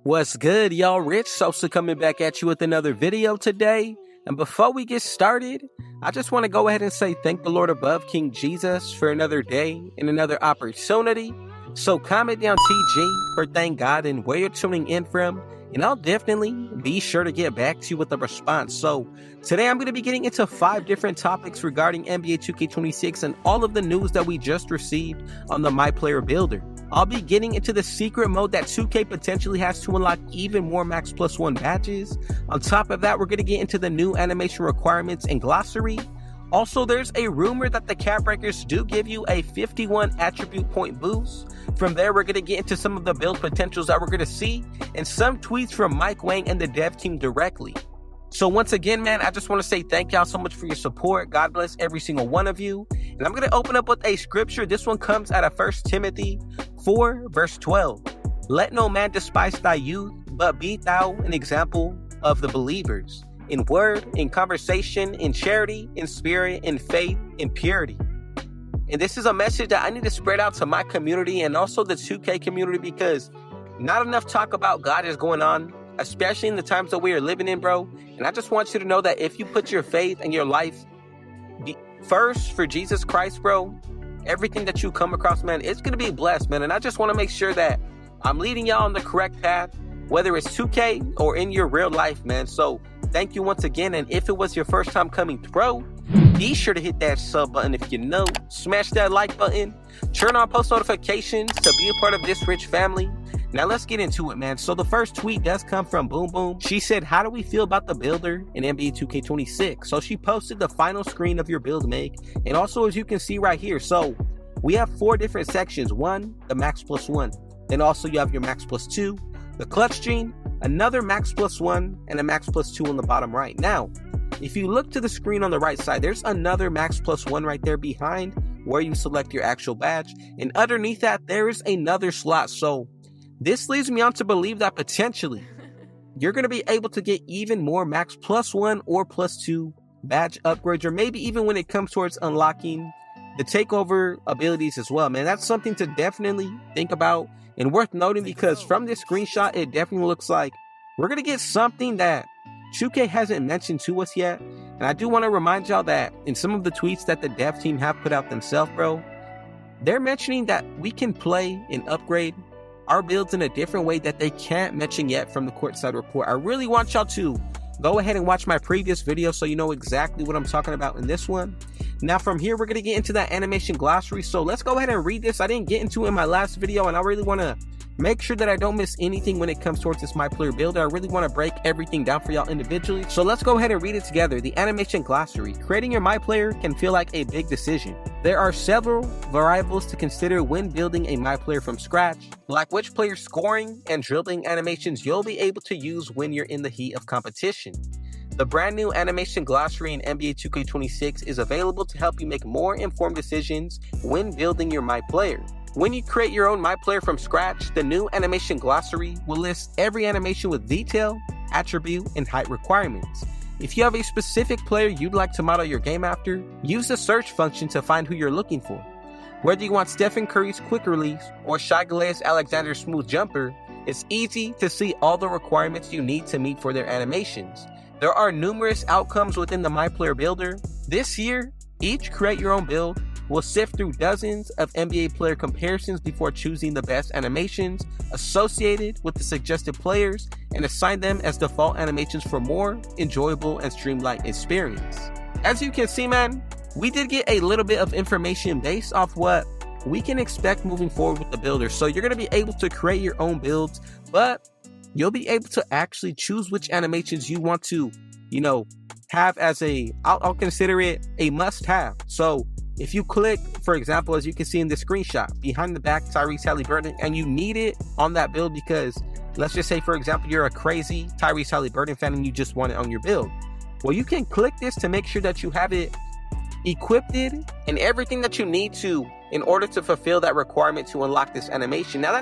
What's good, y'all? Rich Sosa coming back at you with another video today. And before we get started, I just want to go ahead and say thank the Lord above, King Jesus, for another day and another opportunity. So comment down TG for thank God and where you're tuning in from, and I'll definitely be sure to get back to you with a response. So today I'm going to be getting into 5 different topics regarding NBA 2K26 and all of the news that we just received on the MyPlayer builder. I'll be getting into the secret mode that 2K potentially has to unlock even more Max Plus 1 badges. On top of that, we're going to get into the new animation requirements and glossary. Also, there's a rumor that the cap breakers do give you a 51 attribute point boost. From there, we're going to get into some of the build potentials that we're going to see and some tweets from Mike Wang and the dev team directly. So once again, man, I just want to say thank y'all so much for your support. God bless every single one of you. And I'm going to open up with a scripture. This one comes out of 1 Timothy 4, verse 12. Let no man despise thy youth, but be thou an example of the believers, in word, in conversation, in charity, in spirit, in faith, in purity. And this is a message that I need to spread out to my community and also the 2K community, because not enough talk about God is going on, especially in the times that we are living in, bro. And I just want you to know that if you put your faith and your life first for Jesus Christ, bro, everything that you come across, man, it's going to be blessed, man. And I just want to make sure that I'm leading y'all on the correct path, whether it's 2K or in your real life, man. So thank you once again. And if it was your first time coming through, be sure to hit that sub button if you know, smash that like button, turn on post notifications to be a part of this rich family. Now let's get into it, man. So the first tweet does come from Boom Boom. She said, how do we feel about the builder in NBA 2K26? So she posted the final screen of your build make, and also as you can see right here, so we have 4 different sections. 1, the Max Plus 1. Then also you have your Max Plus 2, the Clutch Gene, another Max Plus 1, and a Max Plus 2 on the bottom right. Now, if you look to the screen on the right side, there's another Max Plus 1 right there behind where you select your actual badge. And underneath that, there is another slot. So this leads me on to believe that potentially you're going to be able to get even more Max Plus 1 or Plus 2 badge upgrades, or maybe even when it comes towards unlocking the takeover abilities as well, man. That's something to definitely think about and worth noting, because from this screenshot, it definitely looks like we're going to get something that 2K hasn't mentioned to us yet. And I do want to remind y'all that in some of the tweets that the dev team have put out themselves, bro, they're mentioning that we can play and upgrade our builds in a different way that they can't mention yet from the courtside report. I really want y'all to go ahead and watch my previous video so you know exactly what I'm talking about in this one. Now from here, we're going to get into that animation glossary. So let's go ahead and read this. I didn't get into it in my last video, and I really want to make sure that I don't miss anything when it comes towards this MyPlayer builder. I really want to break everything down for y'all individually. So let's go ahead and read it together. The animation glossary. Creating your MyPlayer can feel like a big decision. There are several variables to consider when building a MyPlayer from scratch, like which player scoring and dribbling animations you'll be able to use when you're in the heat of competition. The brand new animation glossary in NBA 2K26 is available to help you make more informed decisions when building your MyPlayer. When you create your own MyPlayer from scratch, the new animation glossary will list every animation with detail, attribute, and height requirements. If you have a specific player you'd like to model your game after, use the search function to find who you're looking for. Whether you want Stephen Curry's quick release or Shai Gilgeous-Alexander's smooth jumper, it's easy to see all the requirements you need to meet for their animations. There are numerous outcomes within the MyPlayer builder. This year, each create your own build will sift through dozens of NBA player comparisons before choosing the best animations associated with the suggested players and assign them as default animations for more enjoyable and streamlined experience. As you can see, man, we did get a little bit of information based off what we can expect moving forward with the builder. So you're going to be able to create your own builds, but you'll be able to actually choose which animations you want to, have as I'll consider it a must-have. So if you click, for example, as you can see in the screenshot, behind the back Tyrese Halliburton, and you need it on that build because, let's just say, for example, you're a crazy Tyrese Halliburton fan and you just want it on your build. Well, you can click this to make sure that you have it equipped and everything that you need to in order to fulfill that requirement to unlock this animation. Now,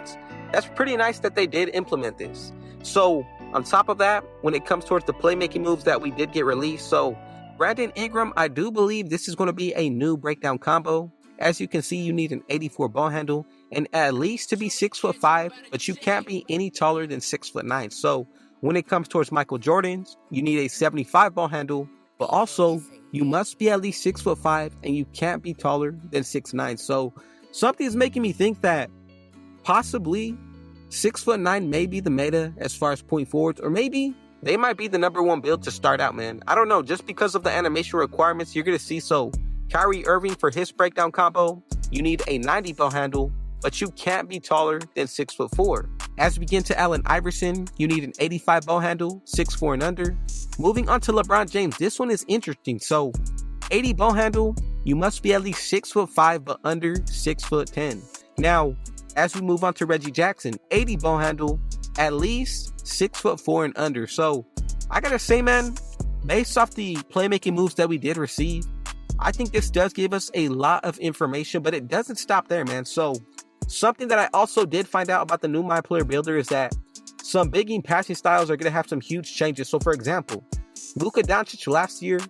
that's pretty nice that they did implement this. So on top of that, when it comes towards the playmaking moves that we did get released, so Brandon Ingram, I do believe this is going to be a new breakdown combo. As you can see, you need an 84 ball handle, and at least to be 6'5", but you can't be any taller than 6'9". So when it comes towards Michael Jordan's, you need a 75 ball handle, but also you must be at least 6'5", and you can't be taller than 6'9". So something is making me think that possibly 6'9" may be the meta as far as point forwards, or maybe they might be the number one build to start out, man. I don't know, just because of the animation requirements you're going to see. So Kyrie Irving, for his breakdown combo, you need a 90 ball handle, but you can't be taller than 6'4". As we get to Allen Iverson, you need an 85 ball handle, 6'4" and under. Moving on to LeBron James, this one is interesting. So 80 ball handle, you must be at least 6'5", but under 6'10". Now, as we move on to Reggie Jackson, 80 ball handle, at least 6'4" and under. So I gotta say, man, based off the playmaking moves that we did receive, I think this does give us a lot of information, but it doesn't stop there, man. So something that I also did find out about the new MyPlayer builder is that some big game passing styles are going to have some huge changes. So for example, Luka Doncic last year,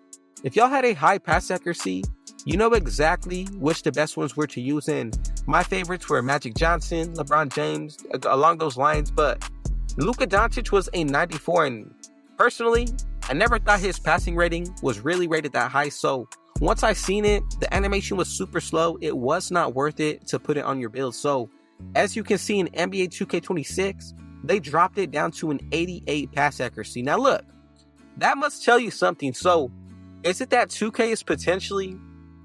if y'all had a high pass accuracy, you know exactly which the best ones were to use. And my favorites were Magic Johnson, LeBron James, along those lines. But Luka Doncic was a 94, and personally, I never thought his passing rating was really rated that high. So once I seen it, the animation was super slow. It was not worth it to put it on your build. So as you can see in NBA 2K26, they dropped it down to an 88 pass accuracy. Now look, that must tell you something. So is it that 2K is potentially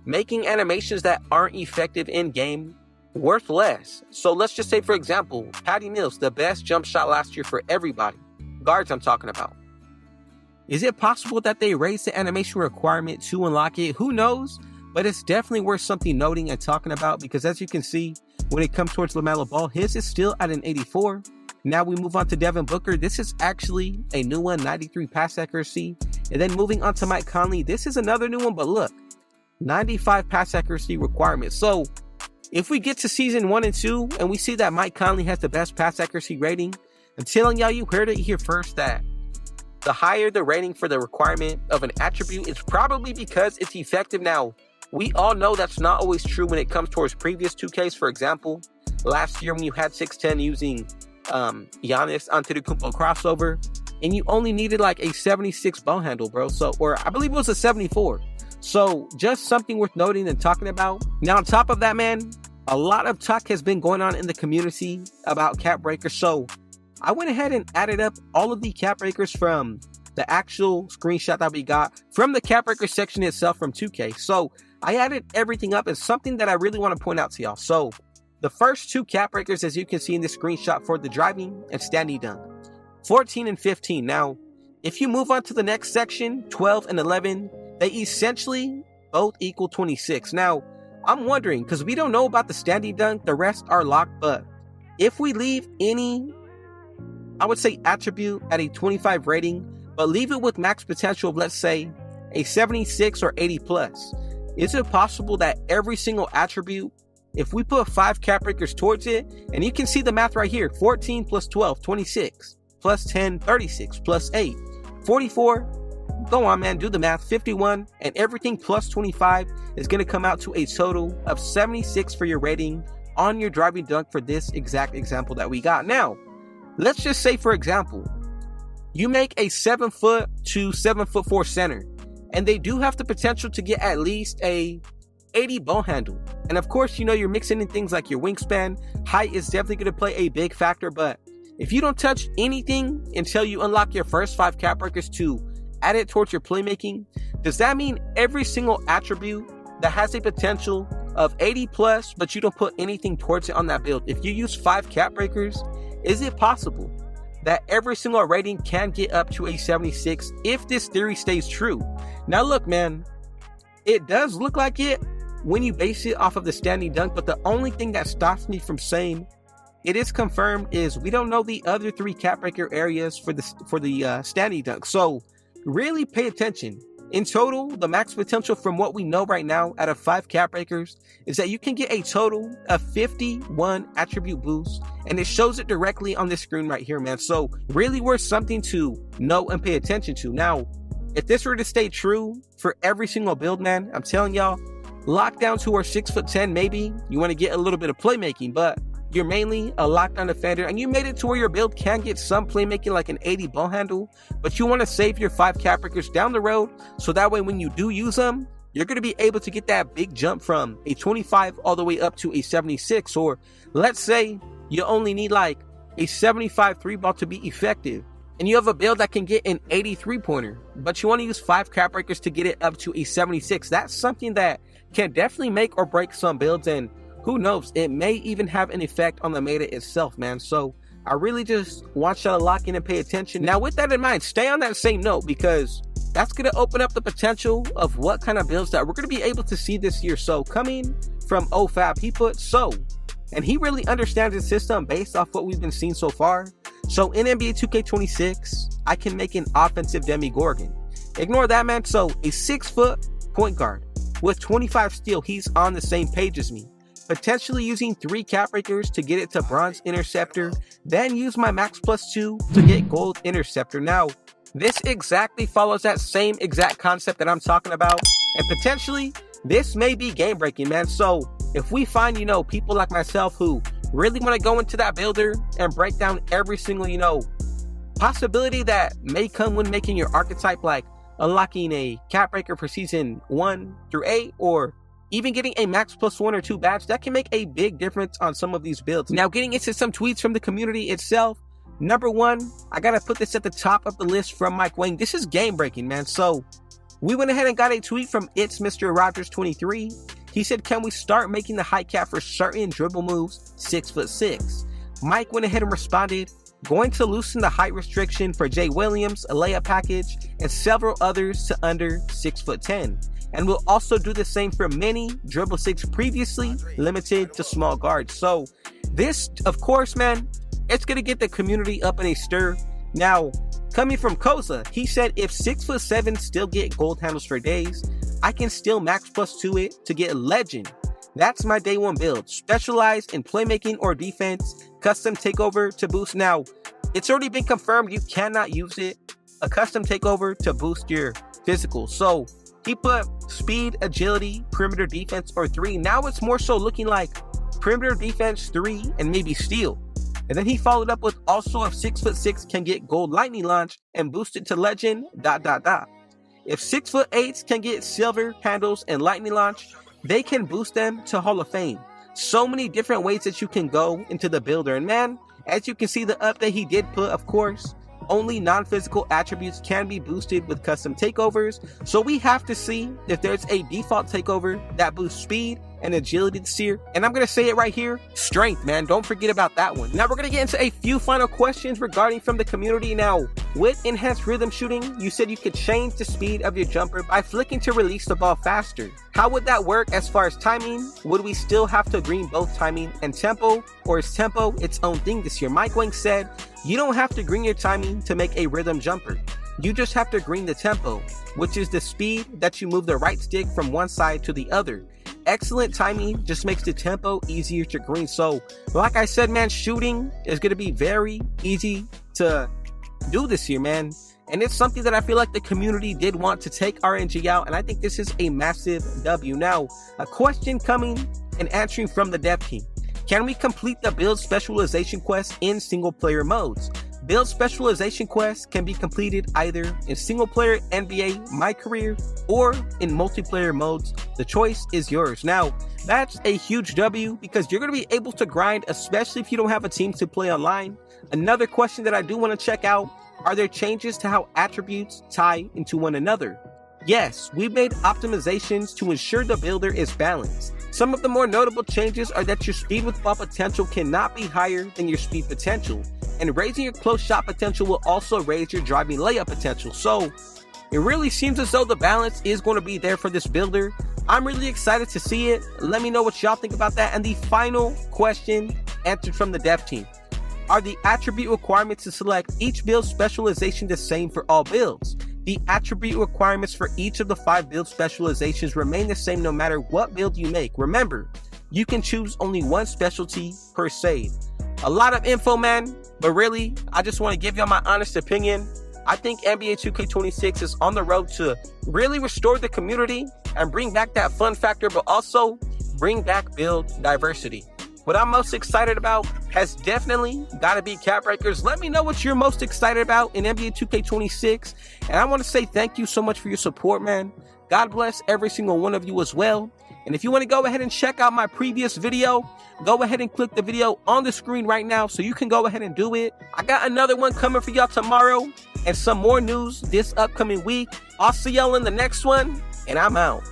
making animations that aren't effective in game worth less? So let's just say, for example, Patty Mills, the best jump shot last year for everybody, guards I'm talking about. Is it possible that they raised the animation requirement to unlock it? Who knows? But it's definitely worth something noting and talking about, because as you can see, when it comes towards LaMelo Ball, his is still at an 84. Now we move on to Devin Booker. This is actually a new one, 93 pass accuracy. And then moving on to Mike Conley, this is another new one, but look, 95 pass accuracy requirement. So if we get to season 1 and 2 and we see that Mike Conley has the best pass accuracy rating, I'm telling y'all, you heard it here first, that the higher the rating for the requirement of an attribute is probably because it's effective. Now, we all know that's not always true when it comes towards previous 2Ks. For example, last year when you had 6'10 using Giannis Antetokounmpo crossover, and you only needed like a 76 ball handle, bro. So, or I believe it was a 74. So just something worth noting and talking about. Now, on top of that, man, a lot of talk has been going on in the community about cap breakers. So I went ahead and added up all of the cap breakers from the actual screenshot that we got from the cap breaker section itself from 2K. So I added everything up, and something that I really want to point out to y'all. So the first two cap breakers, as you can see in this screenshot, for the driving and standing dunk, 14 and 15. Now, if you move on to the next section, 12 and 11, they essentially both equal 26. Now, I'm wondering, because we don't know about the standing dunk, the rest are locked, but if we leave any, I would say, attribute at a 25 rating, but leave it with max potential of, let's say, a 76 or 80 plus, is it possible that every single attribute, if we put 5 cap breakers towards it, and you can see the math right here, 14 plus 12, 26, plus 10, 36, plus 8, 44, go on, man, do the math, 51, and everything plus 25 is going to come out to a total of 76 for your rating on your driving dunk for this exact example that we got. Now, let's just say, for example, you make a 7' to 7'4" center, and they do have the potential to get at least a 80 ball handle. And of course, you know, you're mixing in things like your wingspan. Height is definitely going to play a big factor, but if you don't touch anything until you unlock your first 5 cap breakers to add it towards your playmaking, does that mean every single attribute that has a potential of 80 plus, but you don't put anything towards it on that build, if you use 5 cap breakers, is it possible that every single rating can get up to a 76 if this theory stays true? Now look, man, it does look like it when you base it off of the standing dunk, but the only thing that stops me from saying it is confirmed is we don't know the other 3 cap breaker areas for the standing dunk. So really pay attention. In total, the max potential from what we know right now out of 5 cap breakers is that you can get a total of 51 attribute boosts, and it shows it directly on this screen right here, man. So really worth something to know and pay attention to. Now, if this were to stay true for every single build, man, I'm telling y'all, lockdowns who are 6'10", maybe you want to get a little bit of playmaking, but you're mainly a lockdown defender and you made it to where your build can get some playmaking like an 80 ball handle, but you want to save your 5 cap breakers down the road so that way when you do use them, you're going to be able to get that big jump from a 25 all the way up to a 76. Or let's say you only need like a 75 3 ball to be effective, and you have a build that can get an 83 pointer, but you want to use 5 cap breakers to get it up to a 76. That's something that can definitely make or break some builds, and who knows, it may even have an effect on the meta itself, man. So I really just want y'all to lock in and pay attention. Now, with that in mind, stay on that same note, because that's going to open up the potential of what kind of builds that we're going to be able to see this year. So coming from OFAB, he put and he really understands the system based off what we've been seeing so far. So in NBA 2K26, I can make an offensive Demigorgon. Ignore that, man. So a 6-foot point guard with 25 steal, he's on the same page as me. Potentially using 3 cap breakers to get it to bronze interceptor, then use my max +2 to get gold interceptor. Now, this exactly follows that same exact concept that I'm talking about, and potentially this may be game breaking, man. So if we find, people like myself who really want to go into that builder and break down every single, possibility that may come when making your archetype, like unlocking a cap breaker for season 1 through 8, or even getting a max +1 or 2 badge, that can make a big difference on some of these builds. Now, getting into some tweets from the community itself. Number 1, I gotta put this at the top of the list from Mike Wang. This is game breaking, man. So we went ahead and got a tweet from It's Mr. Rogers 23. He said, can we start making the height cap for certain dribble moves 6'6"? Mike went ahead and responded, going to loosen the height restriction for Jay Williams, a layup package, and several others to under 6'10". And we'll also do the same for many dribble 6 previously limited to small guards. So this, of course, man, it's going to get the community up in a stir. Now, coming from Koza, he said if 6'7" still get gold handles for days, I can still max +2 it to get legend. That's my day 1 build. Specialized in playmaking or defense, custom takeover to boost. Now, it's already been confirmed you cannot use it, a custom takeover, to boost your physical. So he put speed, agility, perimeter defense, or 3. Now it's more so looking like perimeter defense 3 and maybe steal. And then he followed up with also if 6'6" can get gold lightning launch and boost it to legend, ... If 6'8" can get silver handles and lightning launch, they can boost them to Hall of Fame. So many different ways that you can go into the builder. And man, as you can see, the update he did put, of course, only non-physical attributes can be boosted with custom takeovers. So we have to see if there's a default takeover that boosts speed and agility this year. And I'm going to say it right here, strength, man. Don't forget about that one. Now we're going to get into a few final questions regarding from the community. Now, with enhanced rhythm shooting, you said you could change the speed of your jumper by flicking to release the ball faster. How would that work as far as timing? Would we still have to green both timing and tempo, or is tempo its own thing this year? Mike Wang said, you don't have to green your timing to make a rhythm jumper. You just have to green the tempo, which is the speed that you move the right stick from one side to the other. Excellent timing just makes the tempo easier to green. So, like I said, man, shooting is going to be very easy to do this year, man. And it's something that I feel like the community did want to take RNG out, and I think this is a massive W. Now, a question coming and answering from the dev team. Can we complete the build specialization quest in single player modes? Build specialization quests can be completed either in single player NBA My Career or in multiplayer modes. The choice is yours. Now, that's a huge W because you're going to be able to grind, especially if you don't have a team to play online. Another question that I do want to check out, are there changes to how attributes tie into one another? Yes, we've made optimizations to ensure the builder is balanced. Some of the more notable changes are that your speed with ball potential cannot be higher than your speed potential, and raising your close shot potential will also raise your driving layup potential. So it really seems as though the balance is going to be there for this builder. I'm really excited to see it. Let me know what y'all think about that. And the final question answered from the dev team. Are the attribute requirements to select each build specialization the same for all builds? The attribute requirements for each of the 5 build specializations remain the same no matter what build you make. Remember, you can choose only one specialty per save. A lot of info, man, but really, I just want to give y'all my honest opinion. I think NBA 2K26 is on the road to really restore the community and bring back that fun factor, but also bring back build diversity. What I'm most excited about has definitely got to be Cap Breakers. Let me know what you're most excited about in NBA 2K26. And I want to say thank you so much for your support, man. God bless every single one of you as well. And if you want to go ahead and check out my previous video, go ahead and click the video on the screen right now so you can go ahead and do it. I got another one coming for y'all tomorrow and some more news this upcoming week. I'll see y'all in the next one, and I'm out.